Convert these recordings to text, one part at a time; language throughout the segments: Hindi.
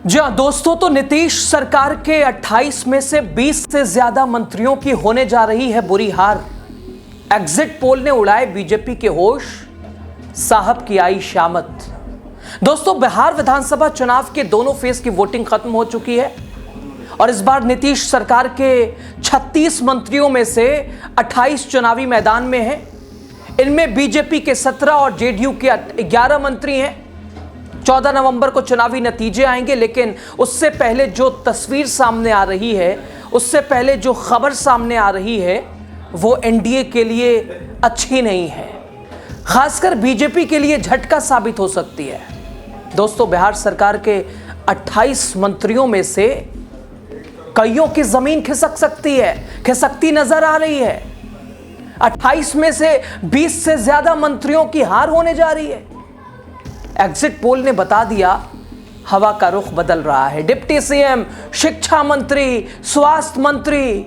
जी हाँ दोस्तों, तो नीतीश सरकार के 28 में से 20 से ज्यादा मंत्रियों की होने जा रही है बुरी हार। एग्जिट पोल ने उड़ाए बीजेपी के होश, साहब की आई शामत। दोस्तों, बिहार विधानसभा चुनाव के दोनों फेज की वोटिंग खत्म हो चुकी है और इस बार नीतीश सरकार के 36 मंत्रियों में से 28 चुनावी मैदान में हैं। इनमें बीजेपी के 17 और जेडीयू के 11 मंत्री हैं। 14 नवंबर को चुनावी नतीजे आएंगे, लेकिन उससे पहले जो तस्वीर सामने आ रही है, उससे पहले जो खबर सामने आ रही है, वो एनडीए के लिए अच्छी नहीं है। खासकर बीजेपी के लिए झटका साबित हो सकती है। दोस्तों, बिहार सरकार के 28 मंत्रियों में से कईयों की जमीन खिसक सकती है, खिसकती नजर आ रही है। 28 में से 20 से ज्यादा मंत्रियों की हार होने जा रही है। एग्जिट पोल ने बता दिया, हवा का रुख बदल रहा है। डिप्टी सीएम, शिक्षा मंत्री, स्वास्थ्य मंत्री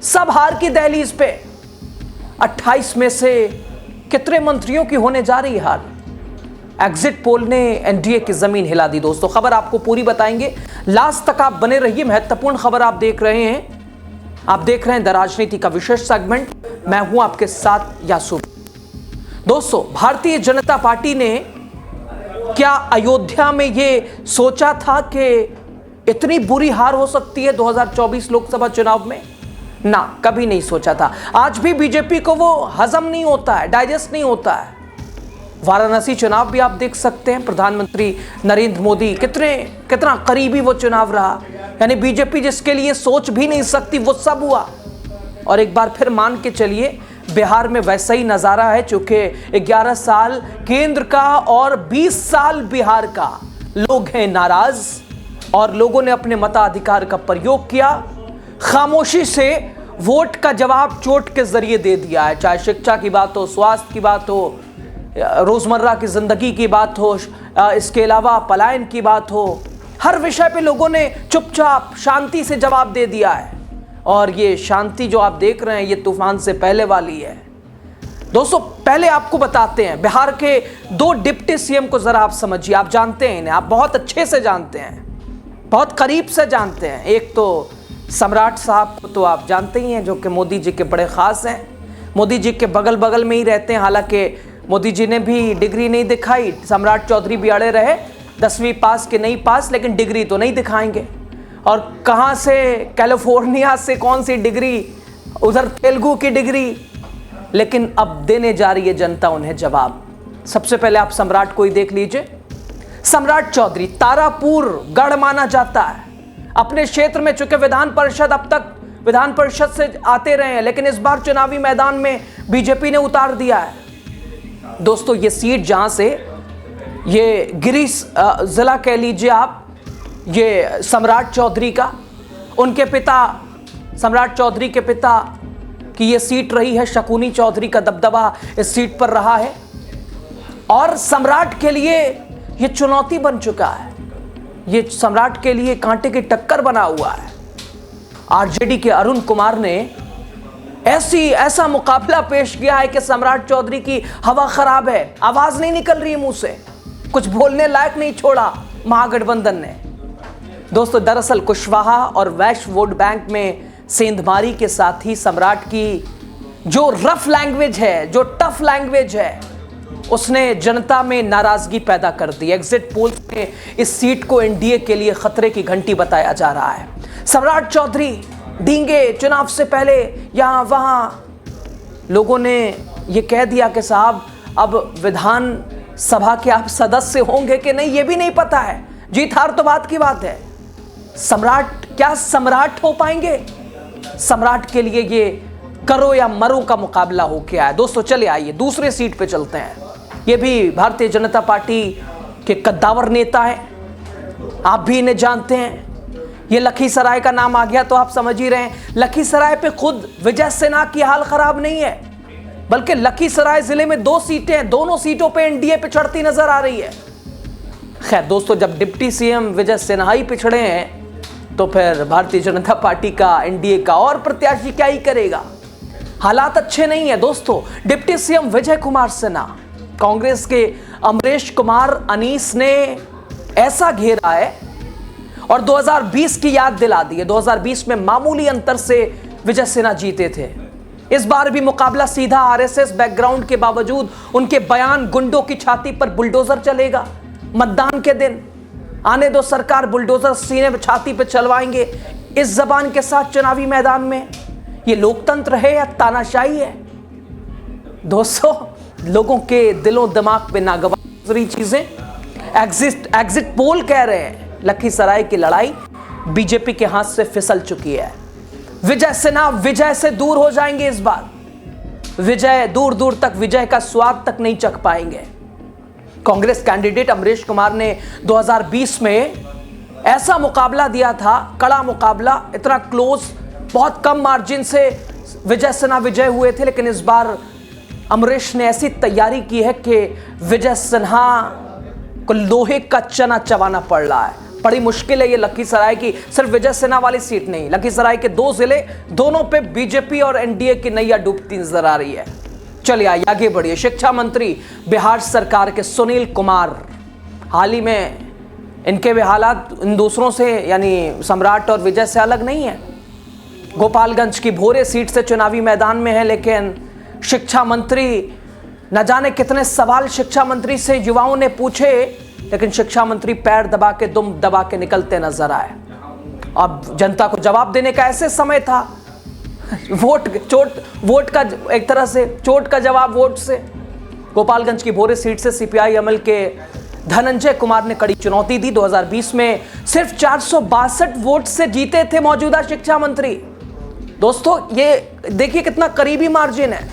सब हार की दहलीज पे। 28 में से कितने मंत्रियों की होने जा रही हार? एग्जिट पोल ने एनडीए की जमीन हिला दी। दोस्तों, खबर आपको पूरी बताएंगे, लास्ट तक आप बने रहिए। महत्वपूर्ण खबर आप देख रहे हैं। आप देख रहे हैं द राजनीति का विशेष सेगमेंट। मैं हूं आपके साथ यासूब। दोस्तों, भारतीय जनता पार्टी ने क्या अयोध्या में ये सोचा था कि इतनी बुरी हार हो सकती है 2024 लोकसभा चुनाव में? ना, कभी नहीं सोचा था। आज भी बीजेपी को वो हजम नहीं होता है, डाइजेस्ट नहीं होता है। वाराणसी चुनाव भी आप देख सकते हैं। प्रधानमंत्री नरेंद्र मोदी कितना करीबी वो चुनाव रहा। यानी बीजेपी जिसके लिए सोच भी नहीं सकती, वो सब हुआ। और एक बार फिर मान के चलिए, बिहार में वैसा ही नज़ारा है। चूंकि 11 साल केंद्र का और 20 साल बिहार का, लोग हैं नाराज और लोगों ने अपने मताधिकार का प्रयोग किया। खामोशी से वोट का जवाब चोट के जरिए दे दिया है। चाहे शिक्षा की बात हो, स्वास्थ्य की बात हो, रोजमर्रा की जिंदगी की बात हो, इसके अलावा पलायन की बात हो, हर विषय पे लोगों ने चुपचाप शांति से जवाब दे दिया है। और ये शांति जो आप देख रहे हैं, ये तूफान से पहले वाली है। दोस्तों, पहले आपको बताते हैं बिहार के 2 डिप्टी सीएम को जरा आप समझिए। आप जानते हैं इन्हें, आप बहुत अच्छे से जानते हैं, बहुत करीब से जानते हैं। एक तो सम्राट साहब को तो आप जानते ही हैं, जो कि मोदी जी के बड़े खास हैं। मोदी जी के बगल बगल में ही रहते हैं। हालांकि मोदी जी ने भी डिग्री नहीं दिखाई, सम्राट चौधरी भी अड़े रहे 10वीं पास के नहीं पास, लेकिन डिग्री तो नहीं दिखाएंगे। और कहाँ से, कैलिफोर्निया से कौन सी डिग्री, उधर तेलुगु की डिग्री। लेकिन अब देने जा रही है जनता उन्हें जवाब। सबसे पहले आप सम्राट को ही देख लीजिए। सम्राट चौधरी तारापुर गढ़ माना जाता है अपने क्षेत्र में। चूंकि विधान परिषद, अब तक विधान परिषद से आते रहे हैं, लेकिन इस बार चुनावी मैदान में बीजेपी ने उतार दिया है। दोस्तों, ये सीट जहां से ये गिरी जिला कह लीजिए आप, ये सम्राट चौधरी का, उनके पिता सम्राट चौधरी के पिता की ये सीट रही है। शकुनी चौधरी का दबदबा इस सीट पर रहा है और सम्राट के लिए ये चुनौती बन चुका है। ये सम्राट के लिए कांटे की टक्कर बना हुआ है। आरजेडी के अरुण कुमार ने ऐसा मुकाबला पेश किया है कि सम्राट चौधरी की हवा खराब है, आवाज नहीं निकल रही मुंह से, कुछ बोलने लायक नहीं छोड़ा महागठबंधन ने। दोस्तों, दरअसल कुशवाहा और वैश्य वोट बैंक में सेंधमारी के साथ ही सम्राट की जो रफ लैंग्वेज है, जो टफ लैंग्वेज है, उसने जनता में नाराजगी पैदा कर दी। एग्जिट पोल में इस सीट को एनडीए के लिए खतरे की घंटी बताया जा रहा है। सम्राट चौधरी डींगे चुनाव से पहले यहां वहां, लोगों ने यह कह दिया कि साहब अब विधान सभा के आप सदस्य होंगे कि नहीं, यह भी नहीं पता है। जीत हार तो बात की बात है। सम्राट क्या सम्राट हो पाएंगे? सम्राट के लिए ये करो या मरो का मुकाबला हो गया है। दोस्तों, चले आइए दूसरे सीट पे चलते हैं। ये भी भारतीय जनता पार्टी के कद्दावर नेता हैं, आप भी इन्हें जानते हैं। ये लखीसराय का नाम आ गया तो आप समझ ही रहे हैं। लखीसराय पे खुद विजय सिन्हा की हाल खराब नहीं है, बल्कि लखीसराय जिले में 2 सीटें हैं, दोनों सीटों पे एनडीए पे चढ़ती नजर आ रही है। खैर दोस्तों, जब डिप्टी सीएम विजय सिन्हा ही पिछड़े हैं, तो फिर भारतीय जनता पार्टी का, एनडीए का और प्रत्याशी क्या ही करेगा। हालात अच्छे नहीं है दोस्तों। डिप्टी सीएम विजय कुमार सिन्हा, कांग्रेस के अमरेश कुमार अनीस ने ऐसा घेरा है और 2020 की याद दिला दी है। 2020 में मामूली अंतर से विजय सिन्हा जीते थे। इस बार भी मुकाबला सीधा आरएसएस बैकग्राउंड के बावजूद उनके बयान गुंडों की छाती पर बुलडोजर चलेगा। मतदान के दिन आने दो सरकार, बुलडोजर सीने पे छाती पे चलवाएंगे। इस जबान के साथ चुनावी मैदान में ये लोकतंत्र है या तानाशाही है? दोस्तों, लोगों के दिलों दिमाग पे नागवार चीजें। एग्जिट पोल कह रहे हैं लखीसराय की लड़ाई बीजेपी के हाथ से फिसल चुकी है। विजय सिन्हा विजय से दूर हो जाएंगे। इस बार विजय दूर दूर तक विजय का स्वाद तक नहीं चख पाएंगे। कांग्रेस कैंडिडेट अमरीश कुमार ने 2020 में ऐसा मुकाबला दिया था, कड़ा मुकाबला, इतना क्लोज, बहुत कम मार्जिन से विजय सिन्हा विजय हुए थे। लेकिन इस बार अमरीश ने ऐसी तैयारी की है कि विजय सिन्हा को लोहे का चना चबाना पड़ रहा है। बड़ी मुश्किल है ये लखीसराय की। सिर्फ विजय सिन्हा वाली सीट नहीं, लखीसराय के 2 जिले, दोनों पे बीजेपी और एनडीए की नैया डूबती नजर आ रही है। चलिए आगे बढ़िए। शिक्षा मंत्री बिहार सरकार के सुनील कुमार, हाल ही में इनके भी हालात इन दूसरों से यानी सम्राट और विजय से अलग नहीं है। गोपालगंज की भोरे सीट से चुनावी मैदान में है, लेकिन शिक्षा मंत्री, न जाने कितने सवाल शिक्षा मंत्री से युवाओं ने पूछे, लेकिन शिक्षा मंत्री पैर दबा के, दुम दबा के निकलते नजर आए। अब जनता को जवाब देने का ऐसे समय था। वोट का एक तरह से चोट का जवाब वोट से। गोपालगंज की भोरे सीट से सीपीआई एमएल के धनंजय कुमार ने कड़ी चुनौती दी। 2020 में सिर्फ 462 वोट से जीते थे मौजूदा शिक्षा मंत्री। दोस्तों, ये देखिए कितना करीबी मार्जिन है।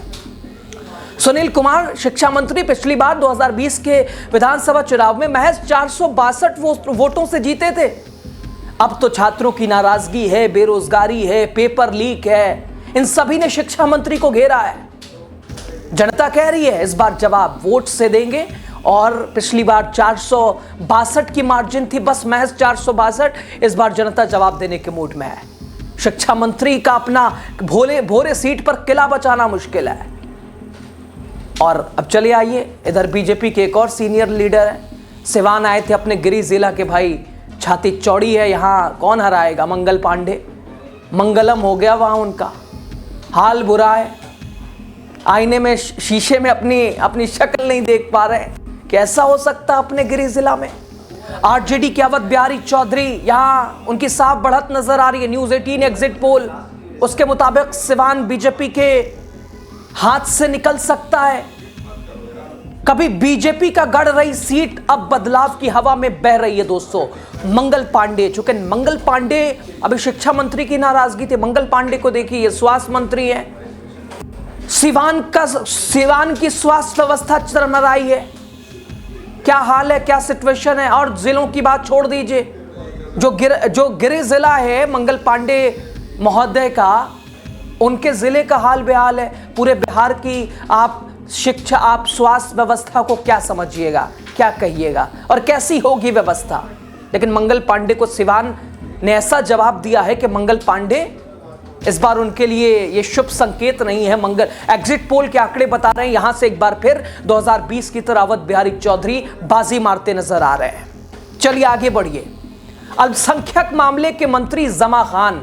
सुनील कुमार शिक्षा मंत्री पिछली बार 2020 के विधानसभा चुनाव में महज 462 वोटों से जीते थे। अब तो छात्रों की नाराजगी है, बेरोजगारी है, पेपर लीक है, इन सभी ने शिक्षा मंत्री को घेरा है। जनता कह रही है इस बार जवाब वोट से देंगे। और पिछली बार 462 की मार्जिन थी, बस महज 462। इस बार जनता जवाब देने के मूड में है। शिक्षा मंत्री का अपना भोरे सीट पर किला बचाना मुश्किल है। और अब चलिए आइए, इधर बीजेपी के एक और सीनियर लीडर हैं, सिवान आए थे अपने गिरी जिला के। भाई छाती चौड़ी है, यहाँ कौन हराएगा? मंगल पांडे, मंगलम हो गया वहाँ उनका, हाल बुरा है। आईने में शीशे में अपनी शक्ल नहीं देख पा रहे। कैसा हो सकता अपने गिरी जिला में? आरजेडी की अवध बिहारी चौधरी, यहाँ उनकी साफ बढ़त नजर आ रही है। न्यूज़ 18 एग्जिट पोल उसके मुताबिक सिवान बीजेपी के हाथ से निकल सकता है। कभी बीजेपी का गढ़ रही सीट अब बदलाव की हवा में बह रही है। दोस्तों, मंगल पांडे, चूंकि मंगल पांडे अभी शिक्षा मंत्री की नाराजगी थी, मंगल पांडे को देखिए, ये स्वास्थ्य मंत्री है। सिवान की स्वास्थ्य व्यवस्था चरमराई है। क्या हाल है, क्या सिचुएशन है? और जिलों की बात छोड़ दीजिए, जो गिरी जिला है मंगल पांडे महोदय का, उनके जिले का हाल बेहाल है। पूरे बिहार की आप शिक्षा, आप स्वास्थ्य व्यवस्था को क्या समझिएगा, क्या कहिएगा, और कैसी होगी व्यवस्था? लेकिन मंगल पांडे को सिवान ने ऐसा जवाब दिया है कि मंगल पांडे इस बार उनके लिए ये शुभ संकेत नहीं है। एग्जिट पोल के आंकड़े बता रहे हैं, यहां से एक बार फिर 2020 की तरह अवध बिहारी चौधरी बाजी मारते नजर आ रहे हैं। चलिए आगे बढ़िए। अल्पसंख्यक मामले के मंत्री जमा खान,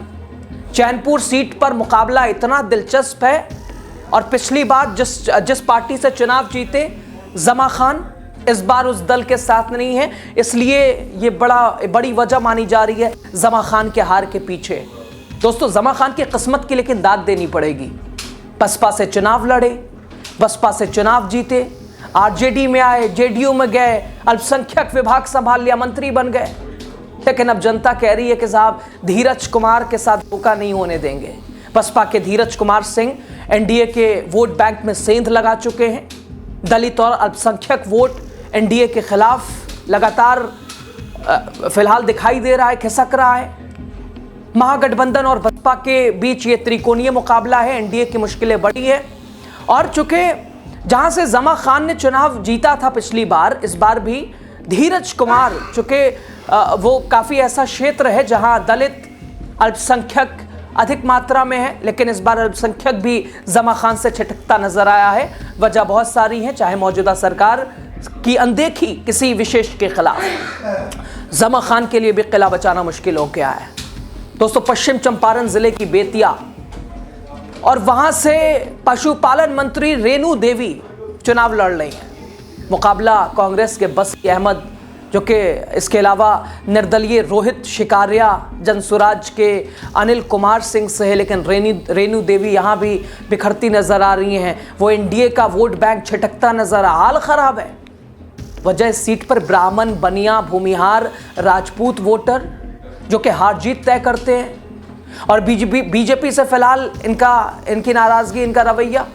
चैनपुर सीट पर मुकाबला इतना दिलचस्प है। और पिछली बार जिस पार्टी से चुनाव जीते जमा खान, इस बार उस दल के साथ नहीं है, इसलिए ये बड़ी वजह मानी जा रही है जमा खान के हार के पीछे। दोस्तों, जमा खान की किस्मत की लेकिन दाद देनी पड़ेगी। बसपा से चुनाव लड़े, बसपा से चुनाव जीते, आरजेडी में आए, जेडीयू में गए, अल्पसंख्यक विभाग संभाल लिया, मंत्री बन गए। लेकिन अब जनता कह रही है कि साहब धीरज कुमार के साथ धोखा नहीं होने देंगे। बसपा के धीरज कुमार सिंह एनडीए के वोट बैंक में सेंध लगा चुके हैं। दलित और अल्पसंख्यक वोट एनडीए के खिलाफ लगातार फिलहाल दिखाई दे रहा है, खिसक रहा है। महागठबंधन और बसपा के बीच ये त्रिकोणीय मुकाबला है, एनडीए की मुश्किलें बढ़ी है। और चूंकि जहां से जमा खान ने चुनाव जीता था पिछली बार, इस बार भी धीरज कुमार, चूंकि वो काफ़ी ऐसा क्षेत्र है जहां दलित अल्पसंख्यक अधिक मात्रा में है, लेकिन इस बार अल्पसंख्यक भी जमा खान से छिटकता नजर आया है। वजह बहुत सारी है, चाहे मौजूदा सरकार की अनदेखी किसी विशेष के खिलाफ। जमा खान के लिए भी किला बचाना मुश्किल हो गया है। दोस्तों, पश्चिम चंपारण जिले की बेतिया और वहां से पशुपालन मंत्री रेणु देवी चुनाव लड़ रही हैं। मुकाबला कांग्रेस के बसी अहमद, जो कि इसके अलावा निर्दलीय रोहित शिकारिया, जनसुराज के अनिल कुमार सिंह से है, लेकिन रेणु देवी यहां भी बिखरती नजर आ रही हैं। वो एनडीए का वोट बैंक छिटकता नजर हाल खराब है। वजह इस सीट पर ब्राह्मण, बनिया, भूमिहार, राजपूत वोटर जो कि हार जीत तय करते हैं, और बीजेपी से फिलहाल इनकी नाराजगी, इनका रवैया।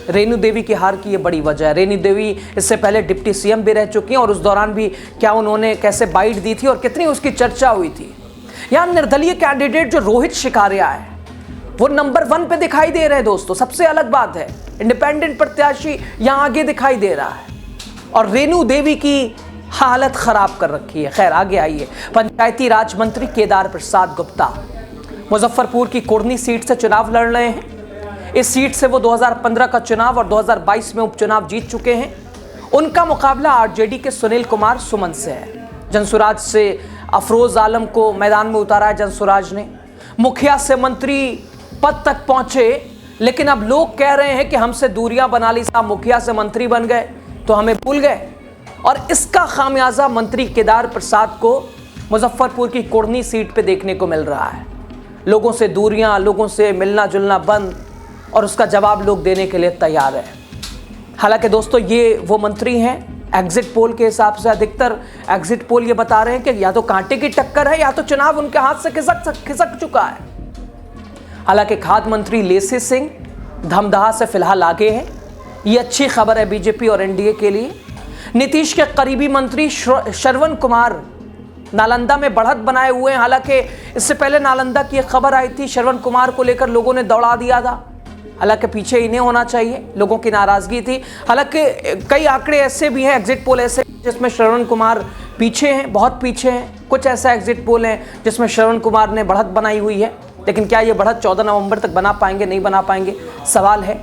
रेणु देवी की हार की ये बड़ी वजह है। रेणु देवी इससे पहले डिप्टी सीएम भी रह चुकी हैं, और उस दौरान भी क्या उन्होंने कैसे बाइट दी थी और कितनी उसकी चर्चा हुई थी। यहाँ निर्दलीय कैंडिडेट जो रोहित शिकारिया है वो नंबर 1 पे दिखाई दे रहे हैं। दोस्तों, सबसे अलग बात है, इंडिपेंडेंट प्रत्याशी यहाँ आगे दिखाई दे रहा है, और रेणु देवी की हालत खराब कर रखी है। खैर, आगे आइए। पंचायती राज मंत्री केदार प्रसाद गुप्ता मुजफ्फरपुर की कुर्नी सीट से चुनाव लड़ रहे हैं। इस सीट से वो 2015 का चुनाव और 2022 में उपचुनाव जीत चुके हैं। उनका मुकाबला आरजेडी के सुनील कुमार सुमन से है। जनसुराज से अफरोज आलम को मैदान में उतारा है जनसुराज ने। मुखिया से मंत्री पद तक पहुंचे, लेकिन अब लोग कह रहे हैं कि हमसे दूरियां बना ली साहब, मुखिया से मंत्री बन गए तो हमें भूल गए। और इसका खामियाजा मंत्री केदार प्रसाद को मुजफ्फरपुर की कुर्नी सीट पे देखने को मिल रहा है। लोगों से दूरियां, लोगों से मिलना जुलना बंद, और उसका जवाब लोग देने के लिए तैयार है। हालांकि दोस्तों, ये वो मंत्री हैं, एग्जिट पोल के हिसाब से अधिकतर एग्जिट पोल ये बता रहे हैं कि या तो कांटे की टक्कर है या तो चुनाव उनके हाथ से खिसक चुका है। हालांकि खाद्य मंत्री लेसी सिंह धमदाहा से फिलहाल आगे हैं। ये अच्छी खबर है बीजेपी और एनडीए के लिए। नीतीश के करीबी मंत्री श्रवण कुमार नालंदा में बढ़त बनाए हुए हैं। हालांकि इससे पहले नालंदा की एक खबर आई थी, श्रवण कुमार को लेकर लोगों ने दौड़ा दिया था। हालांकि पीछे इन्हें होना चाहिए, लोगों की नाराजगी थी। हालांकि कई आंकड़े ऐसे भी हैं, एग्जिट पोल ऐसे जिसमें श्रवण कुमार पीछे हैं, बहुत पीछे हैं। कुछ ऐसा एग्जिट पोल हैं जिसमें श्रवण कुमार ने बढ़त बनाई हुई है, लेकिन क्या ये बढ़त 14 नवंबर तक बना पाएंगे, नहीं बना पाएंगे, सवाल है।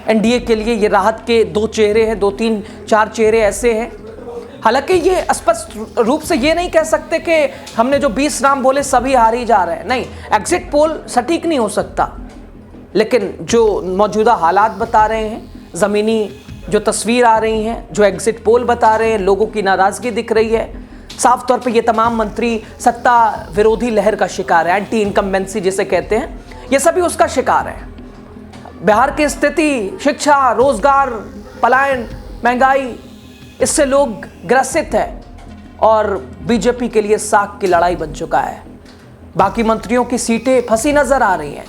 एनडीए के लिए ये राहत के 2 चेहरे हैं, 2, 3, 4 चेहरे ऐसे हैं। हालांकि ये स्पष्ट रूप से ये नहीं कह सकते कि हमने जो 20 नाम बोले सभी हार ही जा रहे हैं, नहीं। एग्जिट पोल सटीक नहीं हो सकता, लेकिन जो मौजूदा हालात बता रहे हैं, ज़मीनी जो तस्वीर आ रही हैं, जो एग्जिट पोल बता रहे हैं, लोगों की नाराज़गी दिख रही है। साफ तौर पे ये तमाम मंत्री सत्ता विरोधी लहर का शिकार है, एंटी इनकम्बेंसी जिसे कहते हैं, ये सभी उसका शिकार है। बिहार की स्थिति, शिक्षा, रोजगार, पलायन, महंगाई, इससे लोग ग्रसित है, और बीजेपी के लिए साख की लड़ाई बन चुका है। बाकी मंत्रियों की सीटें फंसी नजर आ रही हैं।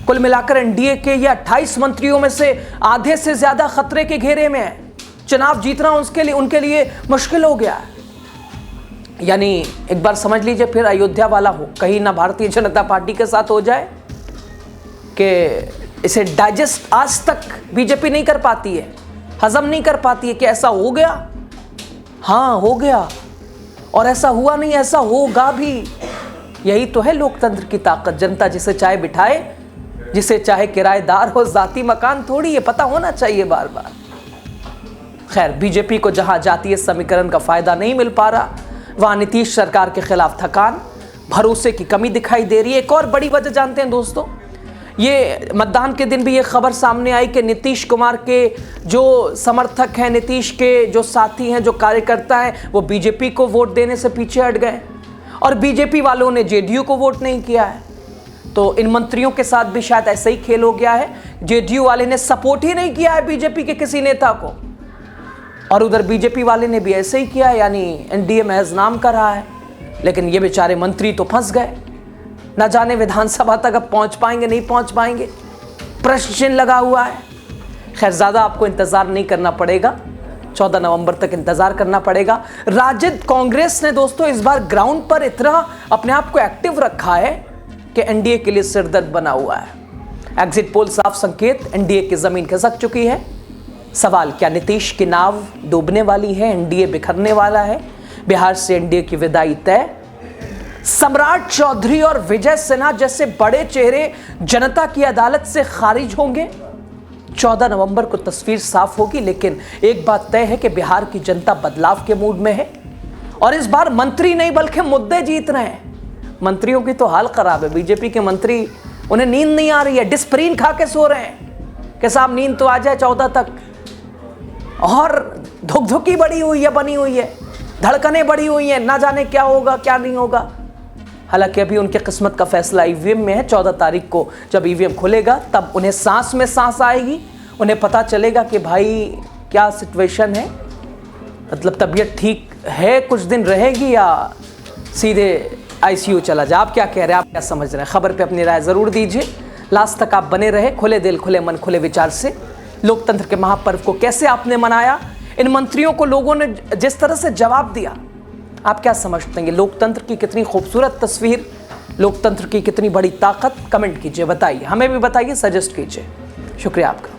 कुल मिलाकर एनडीए के ये 28 मंत्रियों में से आधे से ज्यादा खतरे के घेरे में है। चुनाव जीतना उनके लिए मुश्किल हो गया है। यानी एक बार समझ लीजिए, फिर अयोध्या वाला हो, कहीं ना भारतीय जनता पार्टी के साथ हो जाए कि इसे डाइजेस्ट आज तक बीजेपी नहीं कर पाती है, हजम नहीं कर पाती है कि ऐसा हो गया। हाँ, हो गया, और ऐसा हुआ नहीं, ऐसा होगा भी। यही तो है लोकतंत्र की ताकत। जनता जिसे चाहे बिठाए, जिसे चाहे किराएदार हो, जाती मकान थोड़ी है, पता होना चाहिए बार बार। खैर, बीजेपी को जहां जातीय समीकरण का फायदा नहीं मिल पा रहा, वहां नीतीश सरकार के खिलाफ थकान, भरोसे की कमी दिखाई दे रही है। एक और बड़ी वजह जानते हैं दोस्तों, ये मतदान के दिन भी ये खबर सामने आई कि नीतीश कुमार के जो समर्थक हैं, नीतीश के जो साथी हैं, जो कार्यकर्ता हैं, वो बीजेपी को वोट देने से पीछे हट गए, और बीजेपी वालों ने जेडीयू को वोट नहीं किया है। तो इन मंत्रियों के साथ भी शायद ऐसा ही खेल हो गया है। जेडीयू वाले ने सपोर्ट ही नहीं किया है बीजेपी के किसी नेता को, और उधर बीजेपी वाले ने भी ऐसे ही किया है, यानी एनडीए महज नाम का रहा है। लेकिन ये बेचारे मंत्री तो फंस गए, न जाने विधानसभा तक अब पहुंच पाएंगे, नहीं पहुंच पाएंगे, प्रश्न चिन्ह लगा हुआ है। खैर, ज़्यादा आपको इंतज़ार नहीं करना पड़ेगा, 14 नवंबर तक इंतज़ार करना पड़ेगा। राजद कांग्रेस ने दोस्तों इस बार ग्राउंड पर इतना अपने आप को एक्टिव रखा है कि एनडीए के लिए सिरदर्द बना हुआ है। एग्जिट पोल साफ संकेत, एनडीए की ज़मीन खिसक चुकी है। सवाल, क्या नीतीश की नाव डूबने वाली है, एनडीए बिखरने वाला है, बिहार से एनडीए की विदाई तय? सम्राट चौधरी और विजय सिन्हा जैसे बड़े चेहरे जनता की अदालत से खारिज होंगे। 14 नवंबर को तस्वीर साफ होगी, लेकिन एक बात तय है कि बिहार की जनता बदलाव के मूड में है, और इस बार मंत्री नहीं बल्कि मुद्दे जीत रहे हैं। मंत्रियों की तो हाल खराब है। बीजेपी के मंत्री, उन्हें नींद नहीं आ रही है, डिस्प्रिन खा के सो रहे हैं कि साहब नींद तो आ जाए 14 तक। और धुकधुकी बनी हुई है, धड़कनें बढ़ी हुई हैं, ना जाने क्या होगा क्या नहीं होगा। हालांकि अभी उनके किस्मत का फैसला ईवीएम में है। 14 तारीख को जब ईवीएम खुलेगा तब उन्हें सांस में सांस आएगी, उन्हें पता चलेगा कि भाई क्या सिचुएशन है, मतलब तबीयत ठीक है, कुछ दिन रहेगी या सीधे आईसीयू चला जा। आप क्या कह रहे हैं, आप क्या समझ रहे हैं? खबर पे अपनी राय ज़रूर दीजिए। लास्ट तक आप बने रहे, खुले दिल खुले मन खुले विचार से। लोकतंत्र के महापर्व को कैसे आपने मनाया, इन मंत्रियों को लोगों ने जिस तरह से जवाब दिया, आप क्या समझते हैं? लोकतंत्र की कितनी खूबसूरत तस्वीर, लोकतंत्र की कितनी बड़ी ताकत, कमेंट कीजिए, बताइए, हमें भी बताइए, सजेस्ट कीजिए। शुक्रिया आपका।